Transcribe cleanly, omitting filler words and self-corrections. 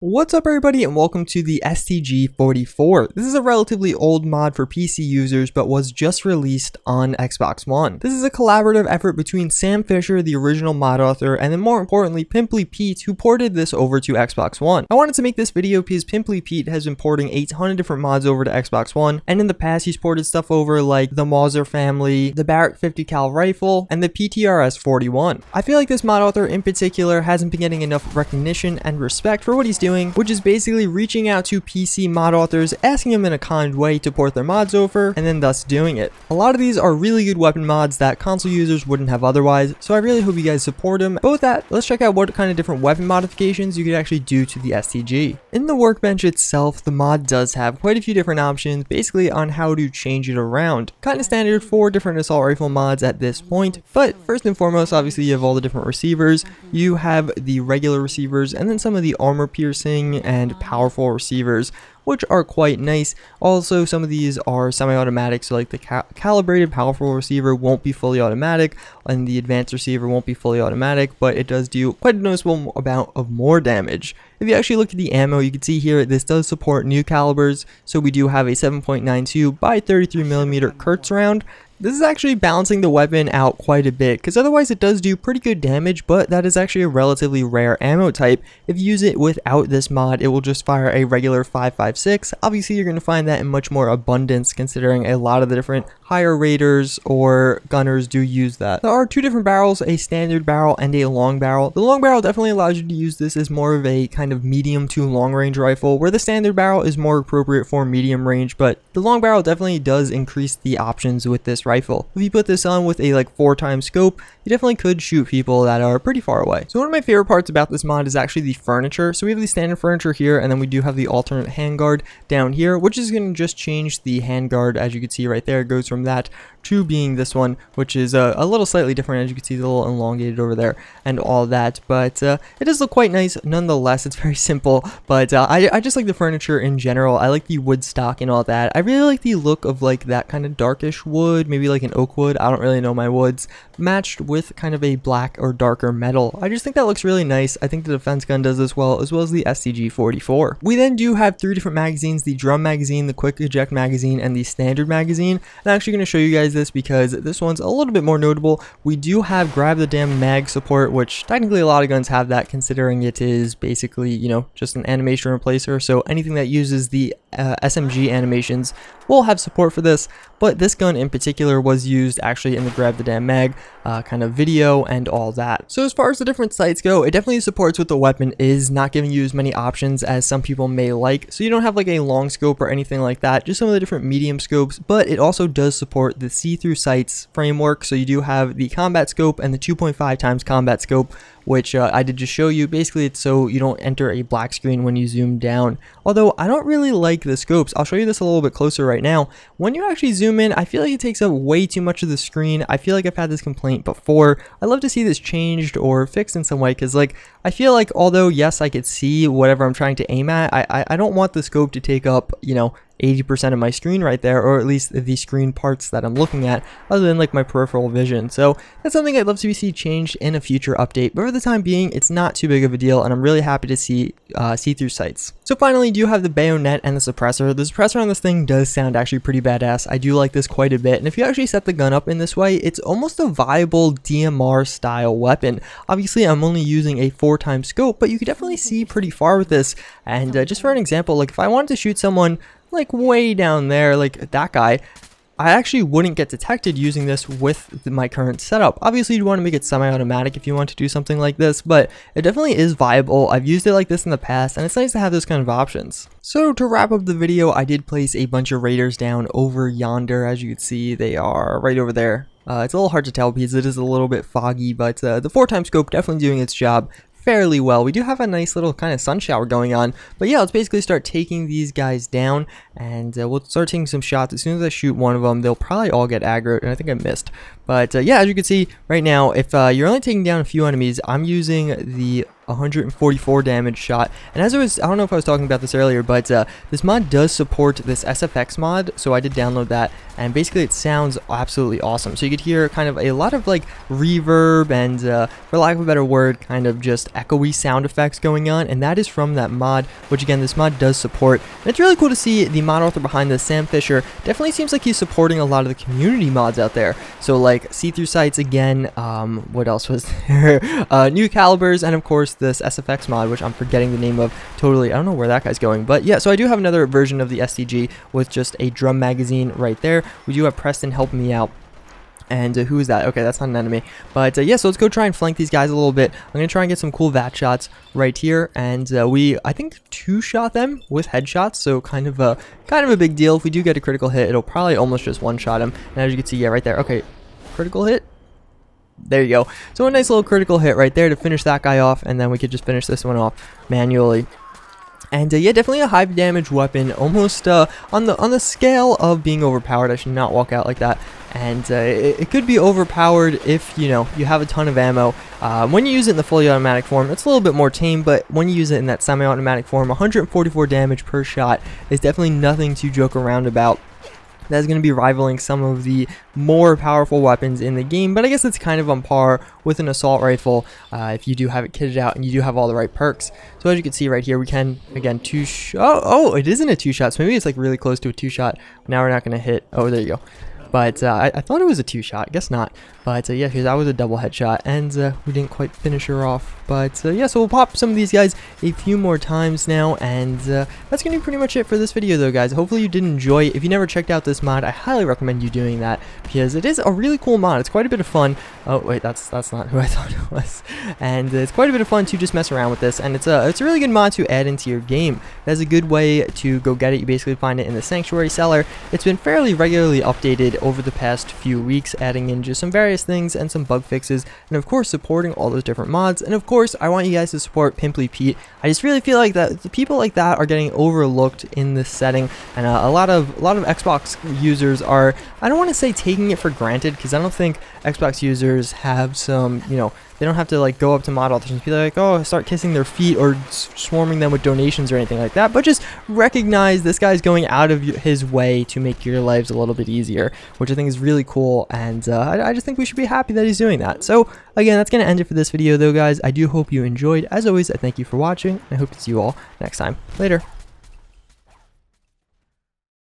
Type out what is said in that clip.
What's up everybody and welcome to the STG 44. This is a relatively old mod for PC users but was just released on Xbox One. This is a collaborative effort between Sam Fisher, the original mod author, and then more importantly PimplyPete, who ported this over to Xbox One. I wanted to make this video because PimplyPete has been porting a ton of different mods over to Xbox One, and in the past he's ported stuff over like the Mauser family, the Barrett 50 cal rifle, and the PTRS 41. I feel like this mod author in particular hasn't been getting enough recognition and respect for what he's doing, which is basically reaching out to PC mod authors, asking them in a kind way to port their mods over, and then thus doing it. A lot of these are really good weapon mods that console users wouldn't have otherwise, so I really hope you guys support him. But with that, let's check out what kind of different weapon modifications you could actually do to the STG. In the workbench itself, the mod does have quite a few different options, basically on how to change it around. Kind of standard for different assault rifle mods at this point, but first and foremost, obviously you have all the different receivers. You have the regular receivers, and then some of the armor piercing and powerful receivers, which are quite nice. Also, some of these are semi-automatic, so like the calibrated powerful receiver won't be fully automatic, and the advanced receiver won't be fully automatic, but it does do quite a noticeable amount of more damage. If you actually look at the ammo, you can see here this does support new calibers, so we do have a 7.92 by 33mm Kurtz round. This is actually balancing the weapon out quite a bit, because otherwise it does do pretty good damage, but that is actually a relatively rare ammo type. If you use it without this mod, it will just fire a regular 5.56. Obviously you're going to find that in much more abundance, considering a lot of the different higher raters or gunners do use that. There are two different barrels, a standard barrel and a long barrel. The long barrel definitely allows you to use this as more of a kind of medium to long range rifle, where the standard barrel is more appropriate for medium range, but the long barrel definitely does increase the options with this rifle. If you put this on with a like 4x scope, you definitely could shoot people that are pretty far away. So one of my favorite parts about this mod is actually the furniture. So we have the standard furniture here, and then we do have the alternate handguard down here, which is going to just change the handguard. As you can see right there, it goes from that to being this one, which is a little slightly different. As you can see, it's a little elongated over there and all that, but it does look quite nice nonetheless. It's very simple, but I just like the furniture in general. I like the wood stock and all that. I really like the look of like that kind of darkish wood, maybe like an oak wood, I don't really know my woods, matched with kind of a black or darker metal. I just think that looks really nice. I think the defense gun does as well as the STG 44. We then do have three different magazines: the drum magazine, the quick eject magazine, and the standard magazine. I'm actually going to show you guys this because this one's a little bit more notable. We do have grab the damn mag support, which technically a lot of guns have that, considering it is basically, you know, just an animation replacer. So anything that uses the SMG animations will have support for this, but this gun in particular was used actually in the grab the damn mag kind of video and all that. So as far as the different sights go, it definitely supports what the weapon is, not giving you as many options as some people may like. So you don't have like a long scope or anything like that, just some of the different medium scopes, but it also does support the see-through sights framework. So you do have the combat scope and the 2.5 times combat scope, which I did just show you. Basically it's so you don't enter a black screen when you zoom down. Although I don't really like the scopes. I'll show you this a little bit closer right now. When you actually zoom in, I feel like it takes up way too much of the screen. I feel like I've had this complaint before. I'd love to see this changed or fixed in some way, because like I feel like although yes I could see whatever I'm trying to aim at, I don't want the scope to take up, you know, 80% of my screen right there, or at least the screen parts that I'm looking at, other than like my peripheral vision. So that's something I'd love to see changed in a future update, but for the time being it's not too big of a deal, and I'm really happy to see see-through sights. So finally, you do have the bayonet and the suppressor. The suppressor on this thing does sound actually pretty badass. I do like this quite a bit, and if you actually set the gun up in this way, it's almost a viable DMR style weapon. Obviously I'm only using a 4x scope, but you could definitely see pretty far with this. And just for an example, like if I wanted to shoot someone like way down there, like that guy, I actually wouldn't get detected using this with my current setup. Obviously you want to make it semi-automatic if you want to do something like this, but it definitely is viable. I've used it like this in the past, and it's nice to have those kind of options. So to wrap up the video, I did place a bunch of raiders down over yonder. As you can see, they are right over there. It's a little hard to tell because it is a little bit foggy, but the 4x scope definitely doing its job fairly well. We do have a nice little kind of sun shower going on, but yeah, let's basically start taking these guys down, and we'll start taking some shots. As soon as I shoot one of them, they'll probably all get aggroed, and I think I missed, But yeah, as you can see right now, if you're only taking down a few enemies, I'm using the 144 damage shot. And as I don't know if I was talking about this earlier, but this mod does support this SFX mod, so I did download that, and basically it sounds absolutely awesome. So you could hear kind of a lot of like reverb and for lack of a better word, kind of just echoey sound effects going on, and that is from that mod, which again this mod does support. And it's really cool to see the mod author behind this, Sam Fisher, definitely seems like he's supporting a lot of the community mods out there. So like see-through sights again, what else was there? New calibers, and of course this SFX mod, which I'm forgetting the name of totally. I don't know where that guy's going, but yeah, so I do have another version of the STG with just a drum magazine right there. We do have Preston helping me out. And who is that? Okay, that's not an enemy. But yeah, so let's go try and flank these guys a little bit. I'm going to try and get some cool VAT shots right here. And I think, two-shot them with headshots. So kind of a big deal. If we do get a critical hit, it'll probably almost just one-shot him. And as you can see, yeah, right there. Okay, critical hit. There you go. So a nice little critical hit right there to finish that guy off. And then we could just finish this one off manually. And yeah, definitely a high damage weapon, almost on the scale of being overpowered. I should not walk out like that. And it could be overpowered if you have a ton of ammo. When you use it in the fully automatic form, it's a little bit more tame, but when you use it in that semi-automatic form, 144 damage per shot is definitely nothing to joke around about. That's going to be rivaling some of the more powerful weapons in the game, but I guess it's kind of on par with an assault rifle if you do have it kitted out and you do have all the right perks. So as you can see right here, we can, again, oh, it isn't a two-shot, so maybe it's like really close to a two-shot. Now we're not going to hit. Oh, there you go. But I thought it was a two-shot. I guess not. But yeah, because that was a double headshot, and we didn't quite finish her off. But yeah, so we'll pop some of these guys a few more times now, and that's going to be pretty much it for this video, though, guys. Hopefully you did enjoy. If you never checked out this mod, I highly recommend you doing that, because it is a really cool mod. It's quite a bit of fun. Oh, wait, that's not who I thought it was. And it's quite a bit of fun to just mess around with this, and it's a really good mod to add into your game. That's a good way to go get it. You basically find it in the Sanctuary Cellar. It's been fairly regularly updated over the past few weeks, adding in just some various things and some bug fixes, and of course supporting all those different mods. And of course I want you guys to support PimplyPete. I just really feel like that the people like that are getting overlooked in this setting, and a lot of Xbox users are, I don't want to say taking it for granted, because I don't think Xbox users have some, they don't have to like go up to mod authors and be like, oh, start kissing their feet or swarming them with donations or anything like that, but just recognize this guy's going out of his way to make your lives a little bit easier, which I think is really cool, and I just think we should be happy that he's doing that. So again, that's going to end it for this video, though, guys. I do hope you enjoyed. As always, I thank you for watching, and I hope to see you all next time. Later.